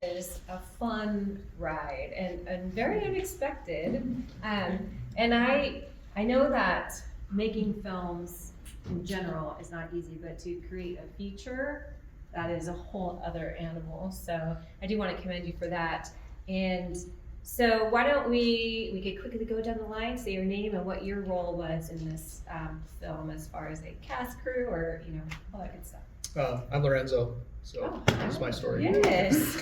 is a fun ride and very unexpected. And I know that making films in general is not easy, but to create a feature, that is a whole other animal. So I do want to commend you for that. And so why don't we could quickly go down the line, say your name and what your role was in this film as far as a cast, crew, or all that good stuff. I'm Lorenzo, so that's my story. Yes.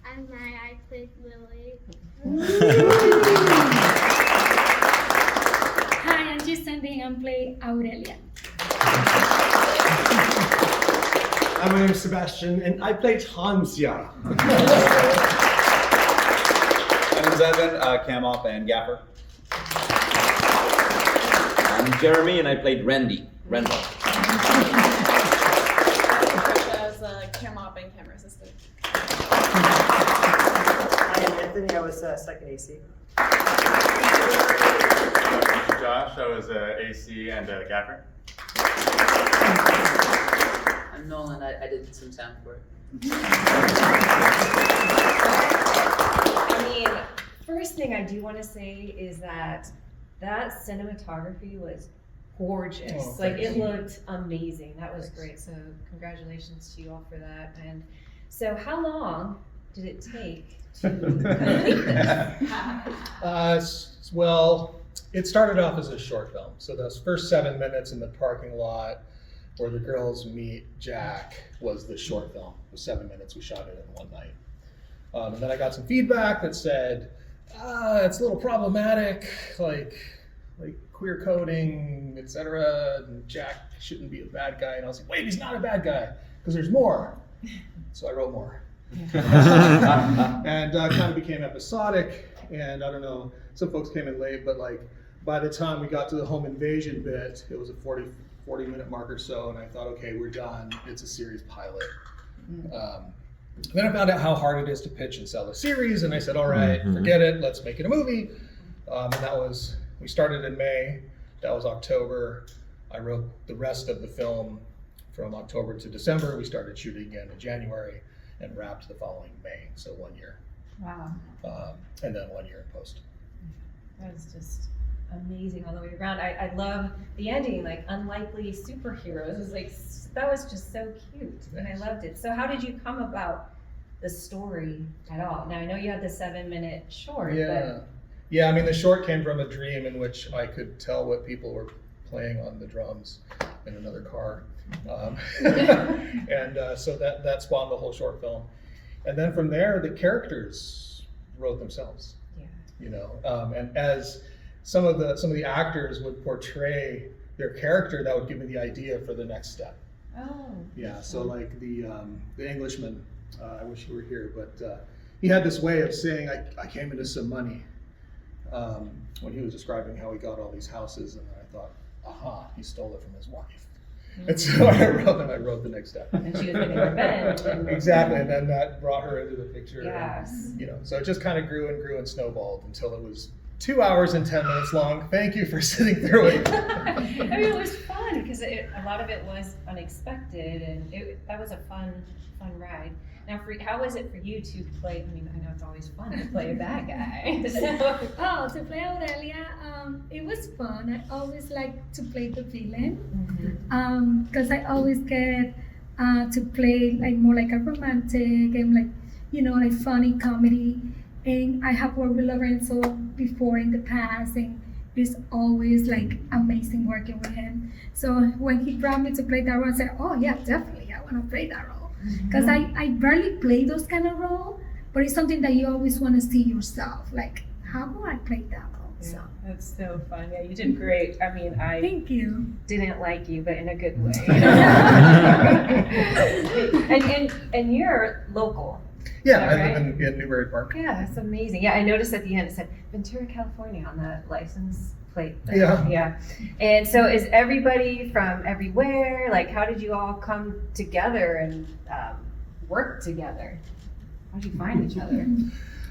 I'm Maya, I played Lily. Hi, I'm Gisandine. I play Aurelia. Hi, my name is Sebastian, and I played Hansia. My name's Evan, Kamoff and Gaffer. I'm Jeremy, and I played Rendell. Trisha as cam op and camera assistant. Hi, I'm Anthony. I was second AC. Josh, I was AC and Gaffer. I'm Nolan. I did some sound for it. I mean, first thing I do want to say is that cinematography was gorgeous. Oh, like thanks. it looked amazing. That was great. So congratulations to you all for that. And so how long did it take to complete this? Well, it started off as a short film. So those first 7 minutes in the parking lot where the girls meet Jack was the short film. It was 7 minutes. We shot it in one night. And then I got some feedback that said, it's a little problematic, like queer coding, etc. And Jack shouldn't be a bad guy. And I was like, wait, he's not a bad guy, because there's more. So I wrote more. And kind of became episodic. And I don't know, some folks came in late, but like by the time we got to the home invasion bit, it was a 40-minute mark or so. And I thought, okay, we're done. It's a series pilot. Then I found out how hard it is to pitch and sell a series, and I said, all right, forget it, let's make it a movie. And we started in May, that was October. I wrote the rest of the film from October to December. We started shooting again in January and wrapped the following May, so 1 year. Wow. And then 1 year in post. That was just amazing all the way around. I love the ending, like unlikely superheroes. It was like, that was just so cute, and I loved it. So how did you come about the story at all? Now I know you had the 7-minute short, but Yeah, I mean the short came from a dream in which I could tell what people were playing on the drums in another car. And so that spawned the whole short film. And then from there, the characters wrote themselves. Yeah. And as some of the actors would portray their character, that would give me the idea for the next step. Oh. Yeah. So like the Englishman, I wish he were here, but he had this way of saying, "I came into some money," when he was describing how he got all these houses, and I thought, aha, he stole it from his wife. And so I wrote the next step. And she was getting revenge. Exactly, and then that brought her into the picture. Yes. And, so it just kind of grew and snowballed until it was 2 hours and 10 minutes long. Thank you for sitting through it. I mean, it was fun because a lot of it was unexpected, and that was a fun ride. Now, how was it for you to play? I mean, I know it's always fun to play a bad guy. To play Aurelia, it was fun. I always like to play the villain because I always get to play like more like a romantic and like funny comedy. And I have worked with Lorenzo before in the past, and it's always like amazing working with him. So when he brought me to play that role, I said, oh yeah, definitely, I want to play that role. Because I barely play those kind of roles, but it's something that you always want to see yourself. Like, how do I play that role? Yeah, So that's so fun. Yeah, you did great. I mean, thank you. Didn't like you, but in a good way. and you're local. Yeah, I right? live in Newbury Park. Yeah, that's amazing. Yeah, I noticed at the end it said Ventura, California on the license plate. Yeah. Yeah. And so is everybody from everywhere? Like, how did you all come together and work together? How did you find each other?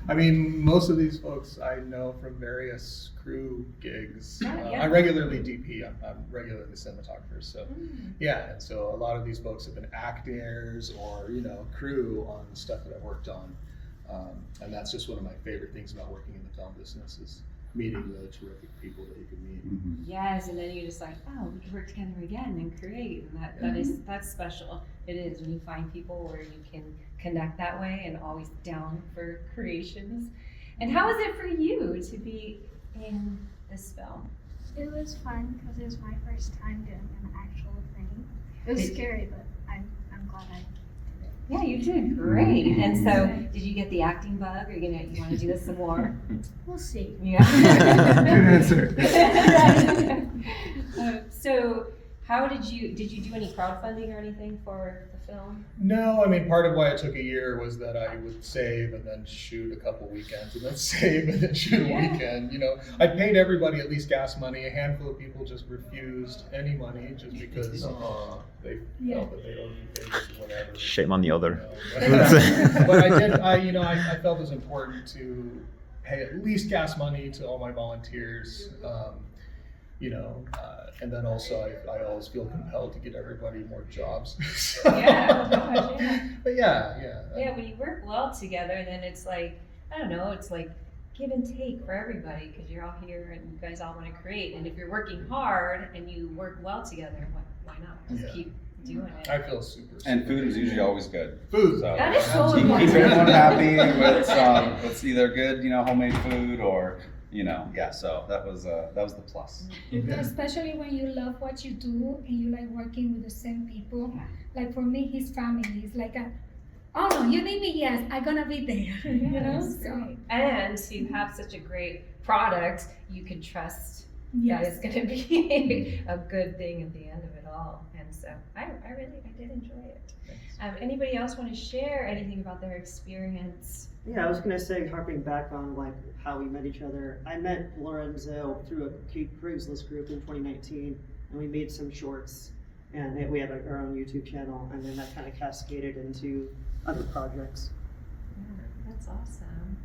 I mean, most of these folks I know from various crew gigs. Yeah. I regularly DP. I'm regularly cinematographer. So yeah, and so a lot of these folks have been actors or crew on stuff that I've worked on, and that's just one of my favorite things about working in the film business is meeting the terrific people that you can meet. Yes, and then you're just like, oh, we can work together again and create, and that's special. It is when you find people where you can connect that way and always down for creations. And how was it for you to be in this film? It was fun because it was my first time doing an actual thing. It was scary, but I'm glad I did it. Yeah, you did great. And so, did you get the acting bug, or you want to do this some more? We'll see. Yeah. Good answer. So, how did you do any crowdfunding or anything for the film? No, I mean, part of why it took a year was that I would save and then shoot a couple weekends and then save and then shoot a weekend. I paid everybody at least gas money. A handful of people just refused any money just because they felt that they don't need favors or whatever. Shame on the other. But I felt it was important to pay at least gas money to all my volunteers. And then also I always feel compelled to get everybody more jobs. Yeah, gosh, yeah. But yeah. Yeah, when you work well together, then it's like, I don't know, it's like give and take for everybody because you're all here and you guys all want to create. And if you're working hard and you work well together, why not? Just keep doing it. I feel super. And food is usually always good. Food. So That is so keep important. everyone happy with either good, homemade food or, so that was the plus. Especially when you love what you do and you like working with the same people. Like for me, his family is like oh no, you need me, yes, I'm gonna be there. That's So great. And to have such a great product, you can trust that it's going to be a good thing at the end of it all. And so I did enjoy it. Anybody else want to share anything about their experience? Yeah, I was gonna say, harping back on how we met each other. I met Lorenzo through a Craigslist group in 2019, and we made some shorts, and we have our own YouTube channel, and then that kind of cascaded into other projects. Yeah, that's awesome.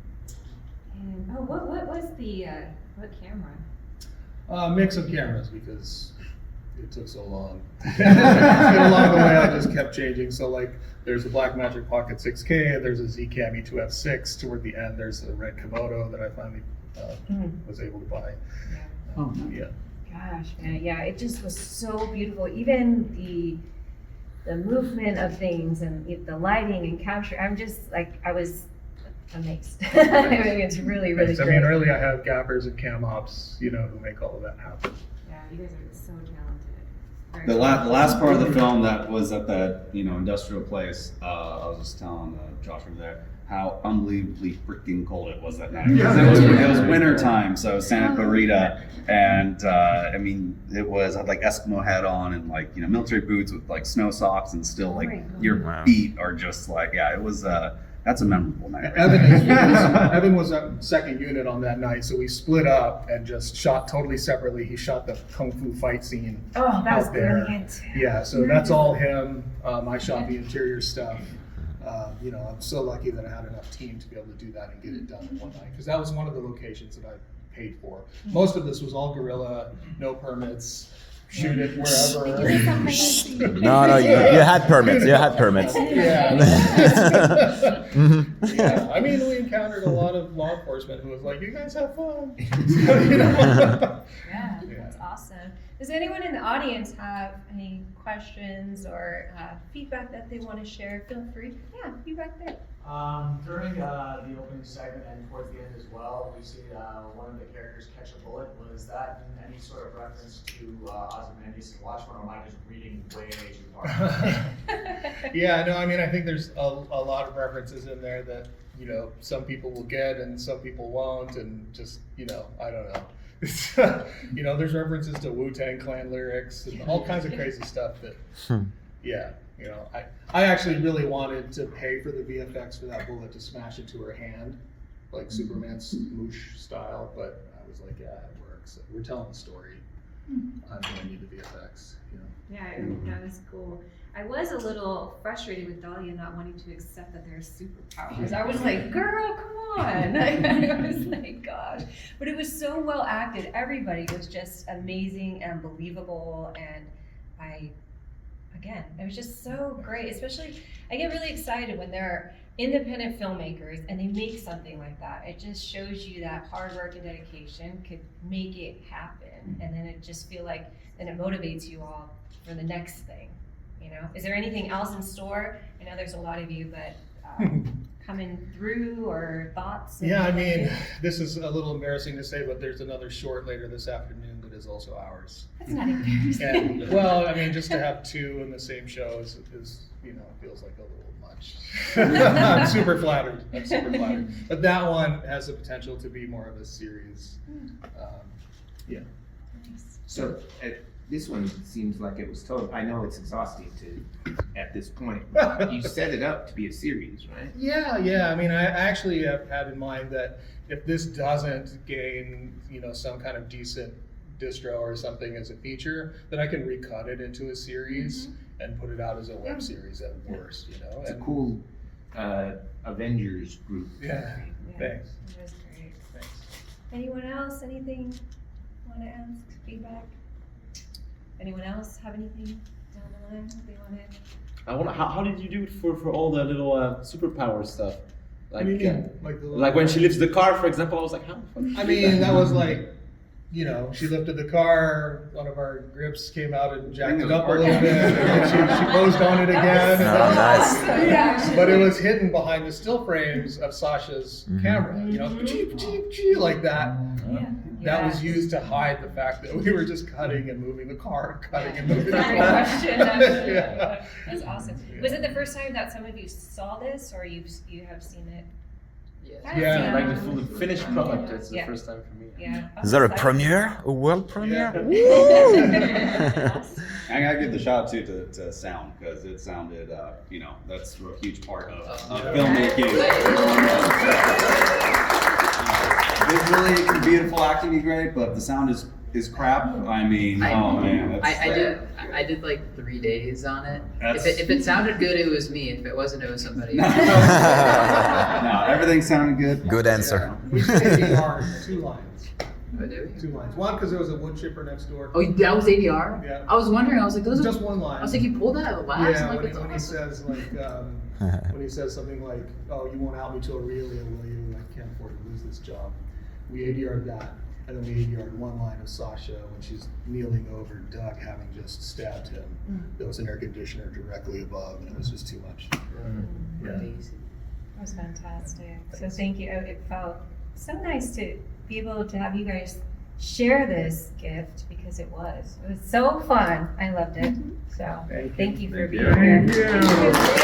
And what was the what camera? Mix of cameras because it took so long. And along the way, I just kept changing. So there's a Blackmagic Pocket 6K, there's a Zcam E2F6. Toward the end, there's a red Komodo that I finally was able to buy. Yeah. Gosh, man, yeah, it just was so beautiful. Even the movement of things and the lighting and capture. I was amazed. I mean, it's really, really Thanks. great. I mean, really, I have gappers and cam ops, who make all of that happen. Yeah, you guys are so talented. The last part of the film that was at that industrial place, I was just telling Josh over there how unbelievably freaking cold it was that night. It was winter time, so Santa Clarita, and I mean it was like Eskimo hat on and military boots with snow socks, and still your feet are just it was. That's a memorable night. Evan was at second unit on that night, so we split up and just shot totally separately. He shot the kung fu fight scene. Oh, that was out there. brilliant. Yeah, so that's all him. I shot the interior stuff. I'm so lucky that I had enough team to be able to do that and get it done in one night, because that was one of the locations that I paid for. Most of this was all guerrilla, no permits. Shoot it wherever. No, you had permits. You had permits. Yeah. Yeah. I mean, we encountered a lot of law enforcement who was like, "You guys have fun." Yeah, that's awesome. Does anyone in the audience have any questions or feedback that they want to share? Feel free. Yeah, you back there. During the opening segment and towards the end as well, we see one of the characters catch a bullet. Was that in any sort of reference to Ozymandias and Watchmen, or am I just reading way too far? Yeah, no, I mean, I think there's a lot of references in there that, some people will get and some people won't, and just, I don't know. There's references to Wu-Tang Clan lyrics and all kinds of crazy stuff that, yeah. I actually really wanted to pay for the VFX for that bullet to smash into her hand, like Superman's smoosh style, but I was like, yeah, it works. We're telling the story. when I need the VFX. You know. Yeah, that was cool. I was a little frustrated with Dahlia not wanting to accept that there's superpowers. I was like, girl, come on. I was like, gosh. But it was so well acted. Everybody was just amazing and believable. And it was just so great. Especially, I get really excited when there are independent filmmakers and they make something like that. It just shows you that hard work and dedication could make it happen. And then it just feel like, then it motivates you all for the next thing. You know, is there anything else in store? I know there's a lot of you, but coming through or thoughts? Yeah, I mean, this is a little embarrassing to say, but there's another short later this afternoon that is also ours. That's not embarrassing. And, well, I mean, just to have two in the same show is you know, feels like a little much. I'm super flattered. But that one has the potential to be more of a series. Yeah. So this one seems like it was total. I know it's exhausting at this point. You set it up to be a series, right? Yeah. I mean, I actually have had in mind that if this doesn't gain, you know, some kind of decent distro or something as a feature, then I can recut it into a series and put it out as a web series at worst, you know. It's a cool Avengers group. Yeah. Thanks. It was great. Thanks. Anyone else? Anything want to ask? Feedback? Anyone else have anything down the line they want to? How did you do it for all the little superpower stuff? Like, What do you mean? Like when she lifts the car, for example, I was like, how the fuck? I mean, that was like, you know, she lifted the car, one of our grips came out and jacked it up a little bit, and then she posed on it again. Oh, nice. Yeah. But it was hidden behind the still frames of Sasha's camera, you know, like that. Yeah. That was used to hide the fact that we were just cutting and moving the car, cutting and moving the Great car. question. Yeah. That's awesome. Was it the first time that some of you saw this, or you have seen it? Yeah. Like the full finished product, it's the Yeah. first time for me. Yeah. Is there a premiere? A world premiere? Yeah. I gotta give the shout out too to sound, because it sounded, you know, that's a huge part of filmmaking. Visually, it can beautiful, acting be great, but if the sound is crap, I mean, oh man. I did like 3 days on it. That's- If it sounded good, it was me. If it wasn't, it was somebody No, else. everything sounded good. Good answer. We did ADR 2 lines. Oh, did we? 2 lines. One, because there was a wood chipper next door. Oh, that was ADR? Yeah. I was wondering, I was like, those are Just one line. I was like, you pulled that out last? Yeah, I'm like, when that's he awesome. says when he says something like, "Oh, you won't out me to Aurelia, will you? I can't afford to lose this job." We ADR'd that, and then we ADR'd one line of Sasha when she's kneeling over Doug, having just stabbed him. There was an air conditioner directly above, and it was just too much. Yeah. Amazing. That was fantastic. So thank you. It felt so nice to be able to have you guys share this gift, because it was so fun. I loved it. So thank you for being here. Thank you.